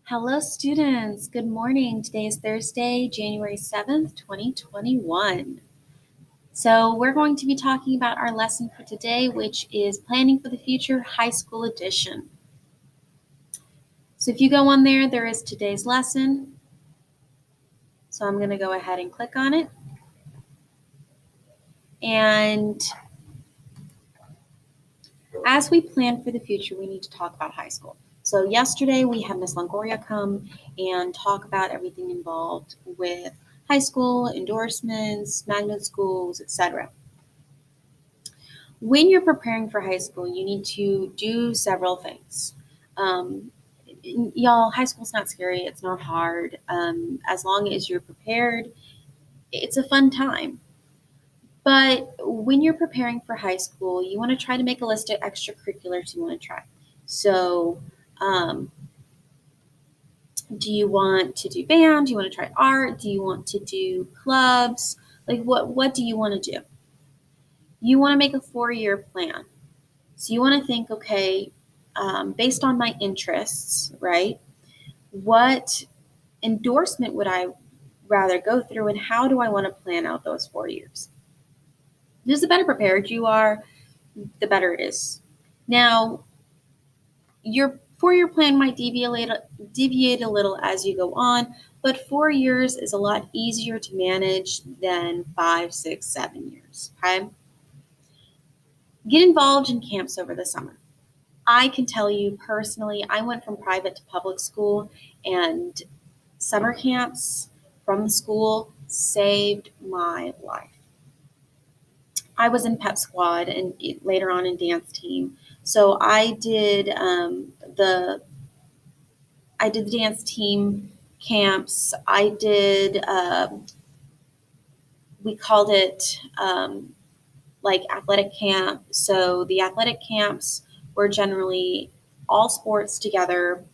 Hello, students. Good morning. Today is Thursday, January 7th, 2021. So we're going to be talking about our lesson for today, which is Planning for the Future High School Edition. So if you go on there is today's lesson. So I'm going to go ahead and click on it. And as we plan for the future, we need to talk about high school. So yesterday we had Miss Longoria come and talk about everything involved with high school, endorsements, magnet schools, etc. When you're preparing for high school, you need to do several things. Y'all, high school's not scary. It's not hard. As long as you're prepared, it's a fun time. But when you're preparing for high school, you want to try to make a list of extracurriculars you want to try. So, um, do you want to do band? Do you want to try art? Do you want to do clubs? Like, what do you want to do? You want to make a 4-year plan. So you want to think, okay, based on my interests, right? What endorsement would I rather go through, and how do I want to plan out those 4 years? Just the better prepared you are, the better it is. Now, your 4-year plan might deviate a little as you go on, but 4 years is a lot easier to manage than 5, 6, 7 years. Okay? Get involved in camps over the summer. I can tell you personally, I went from private to public school, and summer camps from the school saved my life. I was in pep squad and later on in dance team. So I did the dance team camps. I did we called it like athletic camp. So the athletic camps were generally all sports together,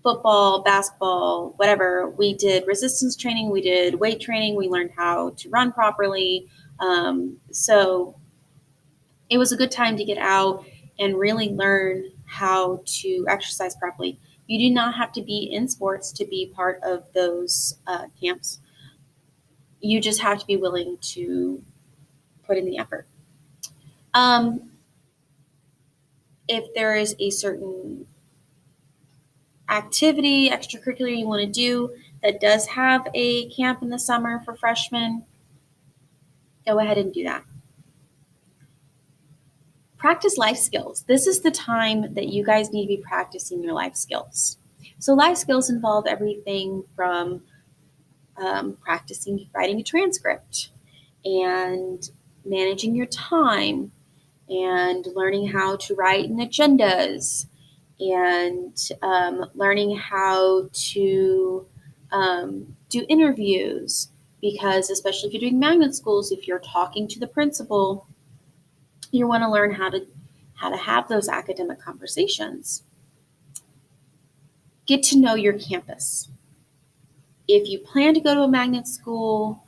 football, basketball, whatever. We did resistance training, we did weight training, we learned how to run properly. So it was a good time to get out and really learn how to exercise properly. You do not have to be in sports to be part of those camps. You just have to be willing to put in the effort. Um, if there is a certain activity, extracurricular you want to do that does have a camp in the summer for freshmen, go ahead and do that. Practice life skills. This is the time that you guys need to be practicing your life skills. So life skills involve everything from practicing writing a transcript and managing your time and learning how to write in agendas and learning how to do interviews, because especially if you're doing magnet schools, if you're talking to the principal, you want to learn how to have those academic conversations. Get to know your campus. If you plan to go to a magnet school,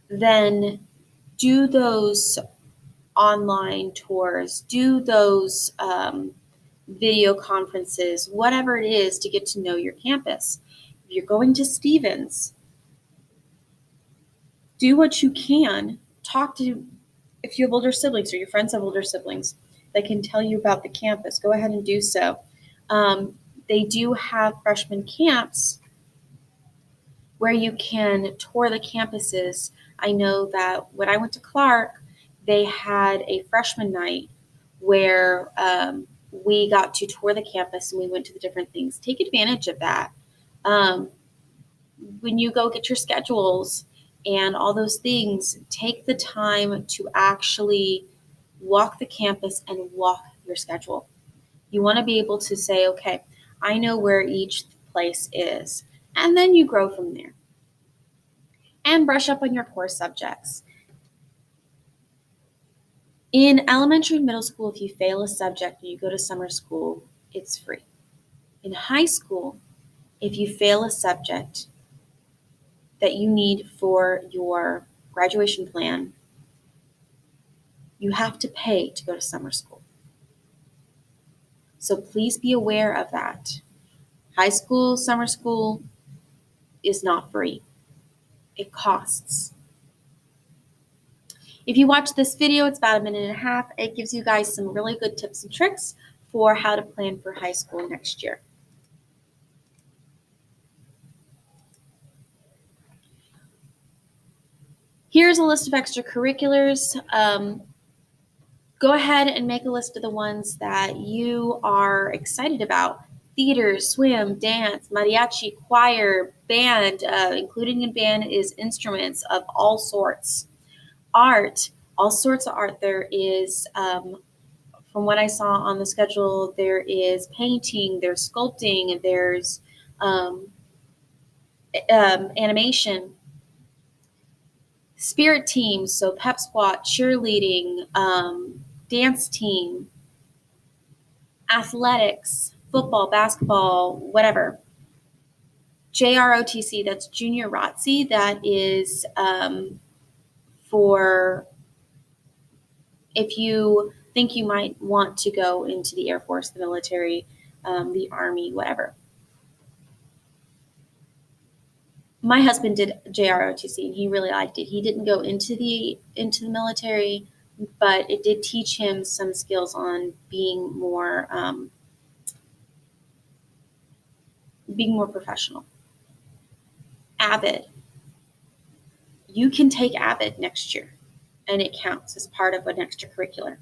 then do those online tours, do those video conferences, whatever it is to get to know your campus. If you're going to Stevens, do what you can. Talk to, if you have older siblings or your friends have older siblings that can tell you about the campus, go ahead and do so. They do have freshman camps where you can tour the campuses. I know that when I went to Clark, they had a freshman night where we got to tour the campus and we went to the different things. Take advantage of that. Um, when you go get your schedules and all those things, take the time to actually walk the campus and walk your schedule. You want to be able to say, okay, I know where each place is, and then you grow from there. And brush up on your core subjects. In elementary and middle school, if you fail a subject and you go to summer school, it's free. In high school, if you fail a subject that you need for your graduation plan, you have to pay to go to summer school. So please be aware of that. High school, summer school is not free. It costs. If you watch this video, it's about a minute and a half. It gives you guys some really good tips and tricks for how to plan for high school next year. Here's a list of extracurriculars. Go ahead and make a list of the ones that you are excited about. Theater, swim, dance, mariachi, choir, band. Including in band is instruments of all sorts. Art, all sorts of art. There is, from what I saw on the schedule, there is painting, there's sculpting, there's animation. Spirit teams, so pep squat, cheerleading, dance team, athletics, football, basketball, whatever. JROTC, that's Junior ROTC, that is for if you think you might want to go into the Air Force, the military, the Army, whatever. My husband did JROTC and he really liked it. He didn't go into the military, but it did teach him some skills on being more professional. AVID. You can take AVID next year, and it counts as part of an extracurricular.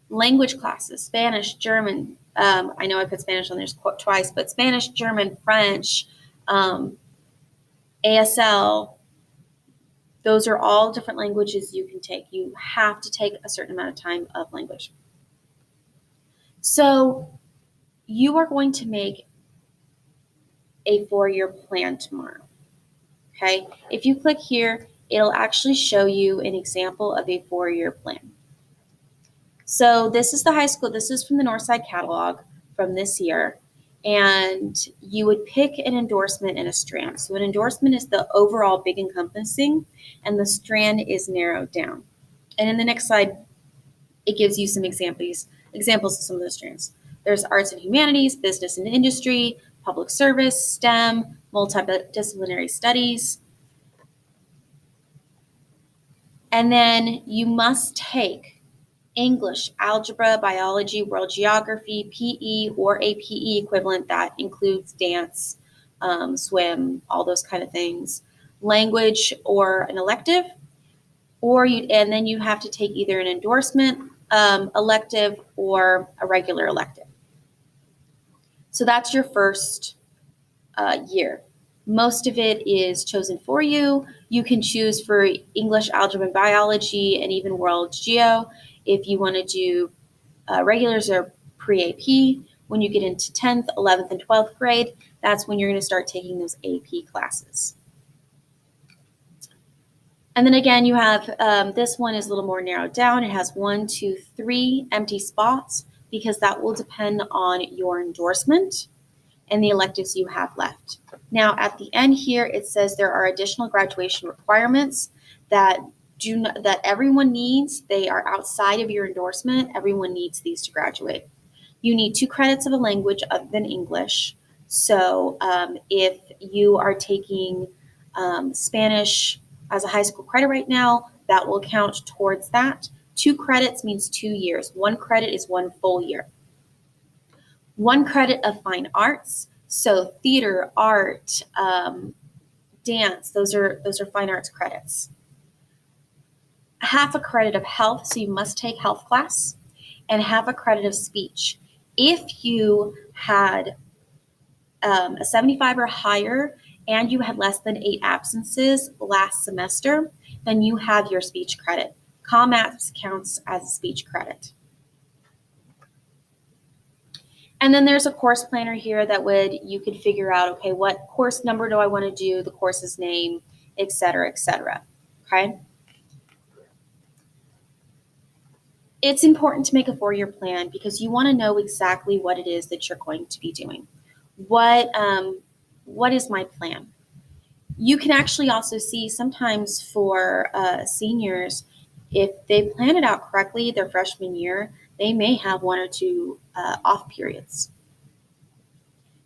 Language classes, Spanish, German. I know I put Spanish on there twice, but Spanish, German, French, ASL, those are all different languages you can take. You have to take a certain amount of time of language. So you are going to make a 4-year plan tomorrow. Okay? If you click here, it'll actually show you an example of a 4-year plan. So this is the high school. This is from the Northside catalog from this year. And you would pick an endorsement and a strand. So an endorsement is the overall big encompassing, and the strand is narrowed down. And in the next slide, it gives you some examples of some of the strands. There's arts and humanities, business and industry, public service, STEM, multidisciplinary studies. And then you must take English, algebra, biology, world geography, PE, or a PE equivalent that includes dance, swim, all those kind of things, language or an elective, and then you have to take either an endorsement elective or a regular elective. So that's your first year. Most of it is chosen for you. You can choose for English, algebra, and biology, and even world geo. If you want to do regulars or pre-AP, when you get into 10th, 11th, and 12th grade, that's when you're going to start taking those AP classes. And then again, you have this one is a little more narrowed down. It has 1, 2, 3 empty spots because that will depend on your endorsement and the electives you have left. Now, at the end here, it says there are additional graduation requirements that everyone needs. They are outside of your endorsement. Everyone needs these to graduate. You need 2 credits of a language other than English. So if you are taking Spanish as a high school credit right now, that will count towards that. 2 credits means 2 years. 1 credit is 1 full year. 1 credit of fine arts. So theater, art, dance, those are fine arts credits. Half a credit of health, so you must take health class, and half a credit of speech. If you had a 75 or higher and you had less than 8 absences last semester, then you have your speech credit. ComApps counts as a speech credit. And then there's a course planner here that you could figure out, okay, what course number do I want to do, the course's name, et cetera, okay? It's important to make a 4-year plan because you want to know exactly what it is that you're going to be doing. What is my plan? You can actually also see sometimes for seniors, if they plan it out correctly their freshman year, they may have 1 or 2 off periods.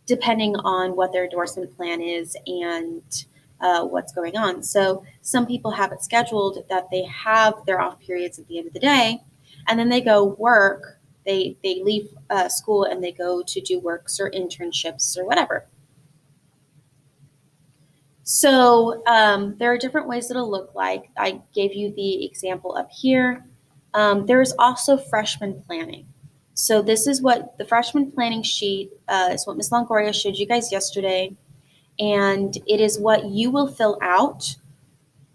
depending on what their endorsement plan is and what's going on. So some people have it scheduled that they have their off periods at the end of the day, and then they go work. They leave school and they go to do works or internships or whatever. So there are different ways it'll look like. I gave you the example up here. There's also freshman planning. So this is what the freshman planning sheet is what Ms. Longoria showed you guys yesterday. And it is what you will fill out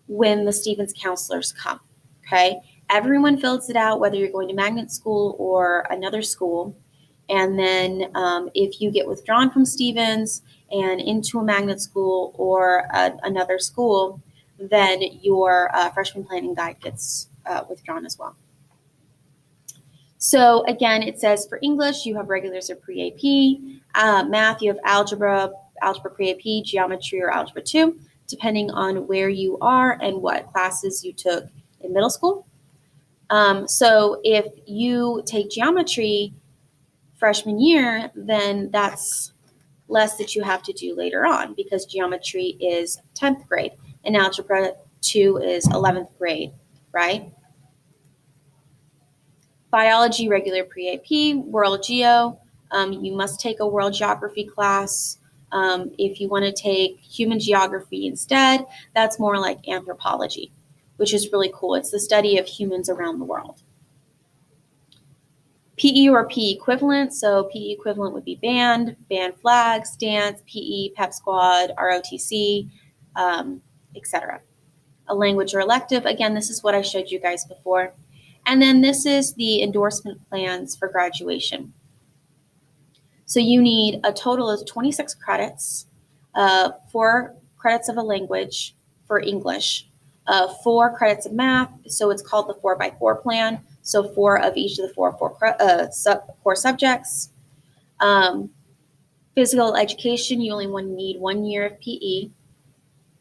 when the Stevens counselors come, okay? Everyone fills it out, whether you're going to magnet school or another school. And then if you get withdrawn from Stevens and into a magnet school or another school, then your freshman planning guide gets withdrawn as well. So again, it says for English, you have regulars or pre-AP. Math, you have algebra pre-AP, geometry, or algebra 2, depending on where you are and what classes you took in middle school. So if you take geometry freshman year, then that's less that you have to do later on because geometry is 10th grade and algebra 2 is 11th grade, right? Biology, regular pre-AP, world geo, you must take a world geography class. If you want to take human geography instead, that's more like anthropology, which is really cool. It's the study of humans around the world. PE or PE equivalent, so PE equivalent would be band flags, dance, PE, pep squad, ROTC, etc. A language or elective, again, this is what I showed you guys before. And then this is the endorsement plans for graduation. So you need a total of 26 credits, 4 credits of a language for English, 4 credits of math, so it's called the 4x4 plan, so 4 of each of the four subjects. Physical education, you only need 1 year of PE,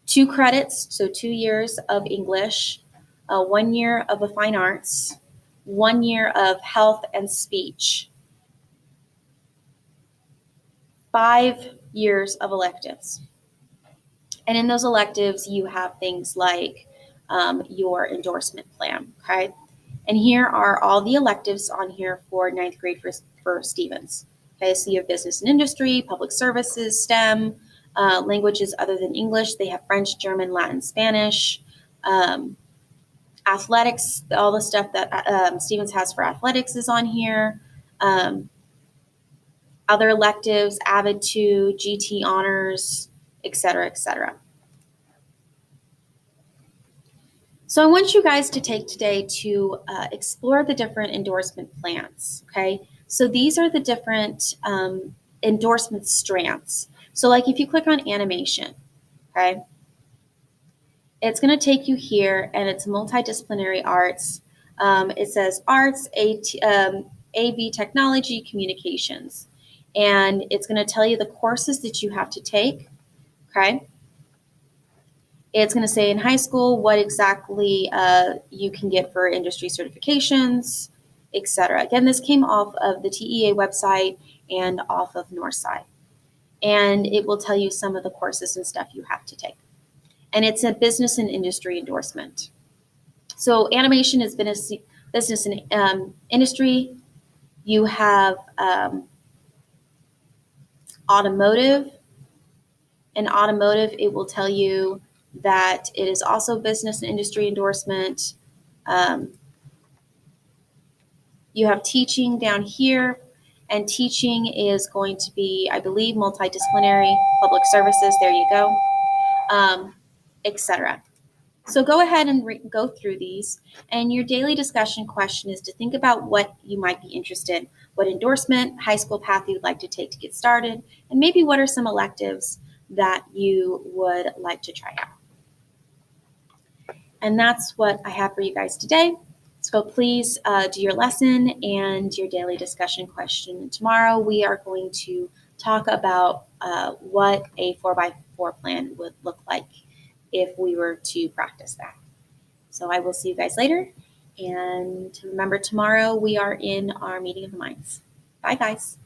2 credits, so 2 years of English, 1 year of a fine arts, 1 year of health and speech, 5 years of electives. And in those electives, you have things like your endorsement plan, okay? And here are all the electives on here for 9th grade for Stevens. Okay, so you have business and industry, public services, STEM, languages other than English. They have French, German, Latin, Spanish, athletics, all the stuff that Stevens has for athletics is on here. Other electives, AVID 2, GT honors, etc., etc. So I want you guys to take today to explore the different endorsement plans, okay? So these are the different endorsement strands. So like if you click on animation, okay, it's going to take you here and it's multidisciplinary arts. It says arts, AV technology, communications. And it's going to tell you the courses that you have to take, okay? It's going to say in high school what exactly you can get for industry certifications, etc. Again, this came off of the TEA website and off of Northside. And it will tell you some of the courses and stuff you have to take. And it's a business and industry endorsement. So animation is business and industry. You have automotive. In automotive, it will tell you that it is also business and industry endorsement. You have teaching down here, and teaching is going to be, I believe, multidisciplinary, public services, there you go, etc. So go ahead and go through these, and your daily discussion question is to think about what you might be interested in, what endorsement, high school path you'd like to take to get started, and maybe what are some electives that you would like to try out. And that's what I have for you guys today. So please do your lesson and your daily discussion question. Tomorrow we are going to talk about what a 4x4 plan would look like if we were to practice that. So I will see you guys later. And remember, tomorrow we are in our meeting of the minds. Bye, guys.